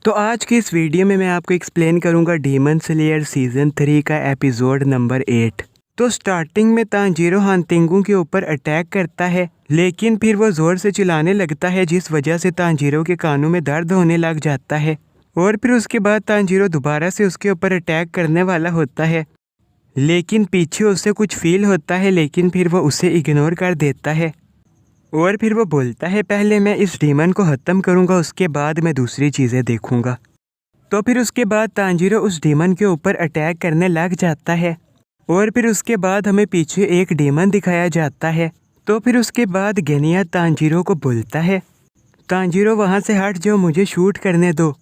तो आज की इस वीडियो में मैं आपको एक्सप्लेन करूंगा डीमन स्लेयर सीज़न 3 का एपिसोड नंबर 8। तो स्टार्टिंग में तांजीरो हांतिंगू के ऊपर अटैक करता है, लेकिन फिर वो ज़ोर से चिल्लाने लगता है जिस वजह से तांजीरो के कानों में दर्द होने लग जाता है। और फिर उसके बाद तांजीरो दोबारा से उसके ऊपर अटैक करने वाला होता है, लेकिन पीछे उसे कुछ फील होता है, लेकिन फिर वो उसे इग्नोर कर देता है। और फिर वो बोलता है पहले मैं इस डीमन को ख़त्म करूँगा, उसके बाद मैं दूसरी चीज़ें देखूँगा। तो फिर उसके बाद तांजीरो उस डीमन के ऊपर अटैक करने लग जाता है। और फिर उसके बाद हमें पीछे एक डीमन दिखाया जाता है। तो फिर उसके बाद गेनिया तांजीरो को बोलता है, तांजीरो वहाँ से हट जाओ, मुझे शूट करने दो।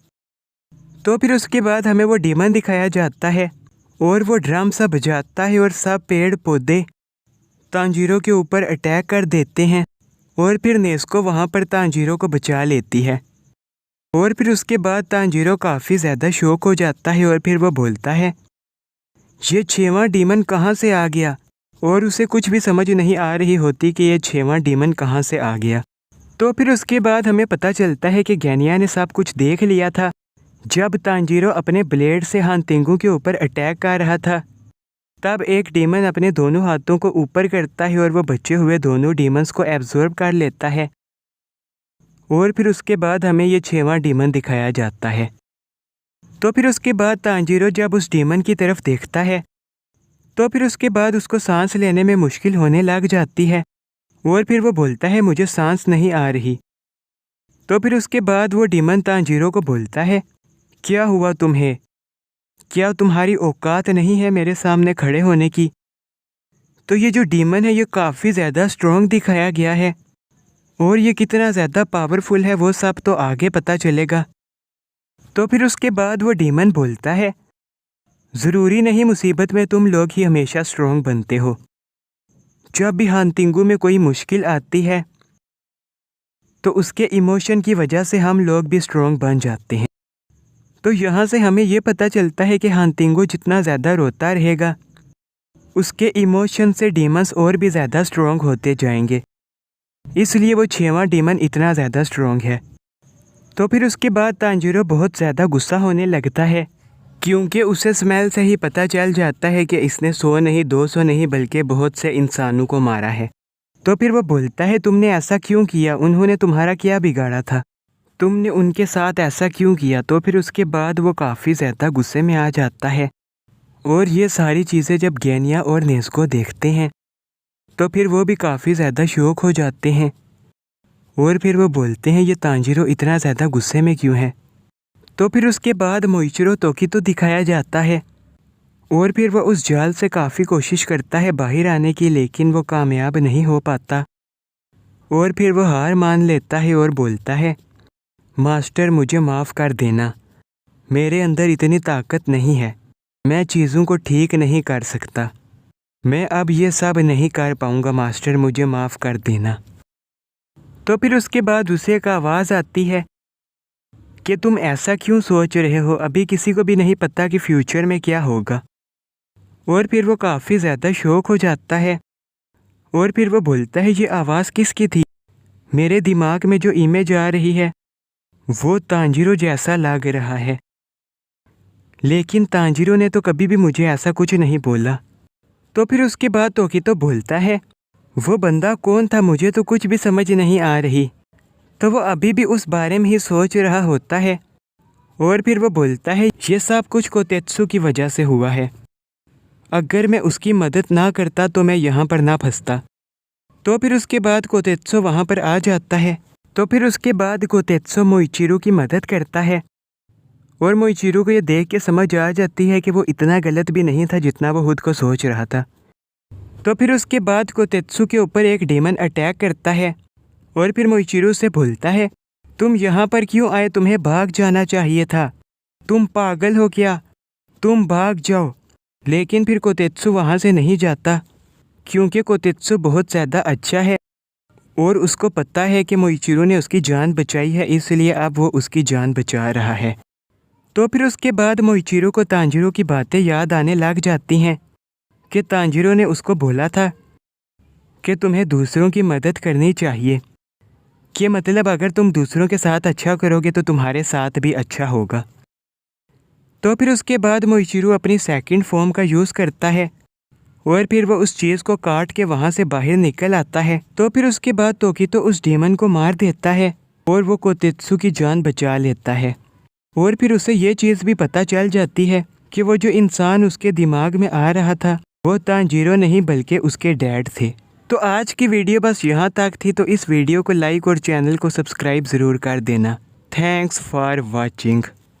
तो फिर उसके बाद हमें वो डीमन दिखाया जाता है और वो ड्रम सा बजाता है और सब पेड़ पौधे तांजीरो के ऊपर अटैक कर देते हैं। और फिर नेस्को वहाँ पर तांजीरो को बचा लेती है। और फिर उसके बाद तांजीरो काफ़ी ज़्यादा शॉक हो जाता है और फिर वो बोलता है ये 6वां डीमन कहाँ से आ गया। और उसे कुछ भी समझ नहीं आ रही होती कि ये 6वां डीमन कहाँ से आ गया। तो फिर उसके बाद हमें पता चलता है कि गेनिया ने सब कुछ देख लिया था जब तांजीरो अपने ब्लेड से हांतिंगू के ऊपर अटैक कर रहा था। तब एक डीमन अपने दोनों हाथों को ऊपर करता है और वो बचे हुए दोनों डीमंस को एब्जॉर्ब कर लेता है। और फिर उसके बाद हमें ये 6वां डीमन दिखाया जाता है। तो फिर उसके बाद तांजीरो जब उस डीमन की तरफ देखता है तो फिर उसके बाद उसको सांस लेने में मुश्किल होने लग जाती है। और फिर वो बोलता है मुझे सांस नहीं आ रही। तो फिर उसके बाद वो डीमन तांजीरो को बोलता है क्या हुआ तुम्हें, क्या तुम्हारी औकात नहीं है मेरे सामने खड़े होने की। तो ये जो डीमन है ये काफ़ी ज़्यादा स्ट्रॉन्ग दिखाया गया है और ये कितना ज़्यादा पावरफुल है वो सब तो आगे पता चलेगा। तो फिर उसके बाद वो डीमन बोलता है ज़रूरी नहीं मुसीबत में तुम लोग ही हमेशा स्ट्रॉन्ग बनते हो। जब भी हांतिंगू में कोई मुश्किल आती है तो उसके इमोशन की वजह से हम लोग भी स्ट्रॉन्ग बन जाते हैं। तो यहाँ से हमें ये पता चलता है कि हांतिंगू जितना ज़्यादा रोता रहेगा उसके इमोशन से डीमंस और भी ज़्यादा स्ट्रॉन्ग होते जाएंगे, इसलिए वो 6वां डीमन इतना ज़्यादा स्ट्रॉन्ग है। तो फिर उसके बाद तांजीरो बहुत ज़्यादा गुस्सा होने लगता है क्योंकि उसे स्मेल से ही पता चल जाता है कि इसने 100 नहीं 200 नहीं बल्कि बहुत से इंसानों को मारा है। तो फिर वो बोलता है तुमने ऐसा क्यों किया, उन्होंने तुम्हारा क्या बिगाड़ा था, तुमने उनके साथ ऐसा क्यों किया। तो फिर उसके बाद वो काफ़ी ज़्यादा गुस्से में आ जाता है। और ये सारी चीज़ें जब गेनिया और नेस्को देखते हैं तो फिर वो भी काफ़ी ज़्यादा शॉक हो जाते हैं। और फिर वो बोलते हैं ये तांजीरो इतना ज़्यादा गुस्से में क्यों है। तो फिर उसके बाद मोइचिरो तोकितो दिखाया जाता है और फिर वो उस जाल से काफ़ी कोशिश करता है बाहर आने की, लेकिन वो कामयाब नहीं हो पाता। और फिर वो हार मान लेता है और बोलता है मास्टर मुझे माफ़ कर देना, मेरे अंदर इतनी ताकत नहीं है, मैं चीज़ों को ठीक नहीं कर सकता, मैं अब ये सब नहीं कर पाऊँगा, मास्टर मुझे माफ़ कर देना। तो फिर उसके बाद उसे एक आवाज़ आती है कि तुम ऐसा क्यों सोच रहे हो, अभी किसी को भी नहीं पता कि फ्यूचर में क्या होगा। और फिर वो काफ़ी ज़्यादा शॉक हो जाता है और फिर वो बोलता है ये आवाज़ किसकी थी, मेरे दिमाग में जो इमेज आ रही है वो तांजीरो जैसा लग रहा है, लेकिन तांजीरो ने तो कभी भी मुझे ऐसा कुछ नहीं बोला। तो फिर उसके बाद तोकितो बोलता है वो बंदा कौन था, मुझे तो कुछ भी समझ नहीं आ रही। तो वो अभी भी उस बारे में ही सोच रहा होता है। और फिर वो बोलता है ये सब कुछ कोतेत्सु की वजह से हुआ है, अगर मैं उसकी मदद ना करता तो मैं यहाँ पर ना फंसता। तो फिर उसके बाद कोतेत्सु वहाँ पर आ जाता है। तो फिर उसके बाद कोतेत्सु मोइचिरो की मदद करता है और मोइचिरो को ये देख के समझ आ जाती है कि वो इतना गलत भी नहीं था जितना वो खुद को सोच रहा था। तो फिर उसके बाद कोतेत्सु के ऊपर एक डीमन अटैक करता है और फिर मोइचिरो से बोलता है तुम यहाँ पर क्यों आए, तुम्हें भाग जाना चाहिए था, तुम पागल हो क्या, तुम भाग जाओ। लेकिन फिर कोतेत्सु वहाँ से नहीं जाता क्योंकि कोतेत्सु बहुत ज़्यादा अच्छा है और उसको पता है कि मोइचिरो ने उसकी जान बचाई है, इसलिए अब वो उसकी जान बचा रहा है। तो फिर उसके बाद मोइचिरो को तांजीरो की बातें याद आने लग जाती हैं कि तांजीरो ने उसको बोला था कि तुम्हें दूसरों की मदद करनी चाहिए, कि मतलब अगर तुम दूसरों के साथ अच्छा करोगे तो तुम्हारे साथ भी अच्छा होगा। तो फिर उसके बाद मोइचिरो अपनी सेकंड फॉर्म का यूज़ करता है और फिर वो उस चीज़ को काट के वहाँ से बाहर निकल आता है। तो फिर उसके बाद तोकितो उस डेमन को मार देता है और वो कोतेत्सु की जान बचा लेता है। और फिर उसे ये चीज़ भी पता चल जाती है कि वो जो इंसान उसके दिमाग में आ रहा था वो तांजीरो नहीं बल्कि उसके डैड थे। तो आज की वीडियो बस यहाँ तक थी, तो इस वीडियो को लाइक और चैनल को सब्सक्राइब ज़रूर कर देना। Thanks for watching.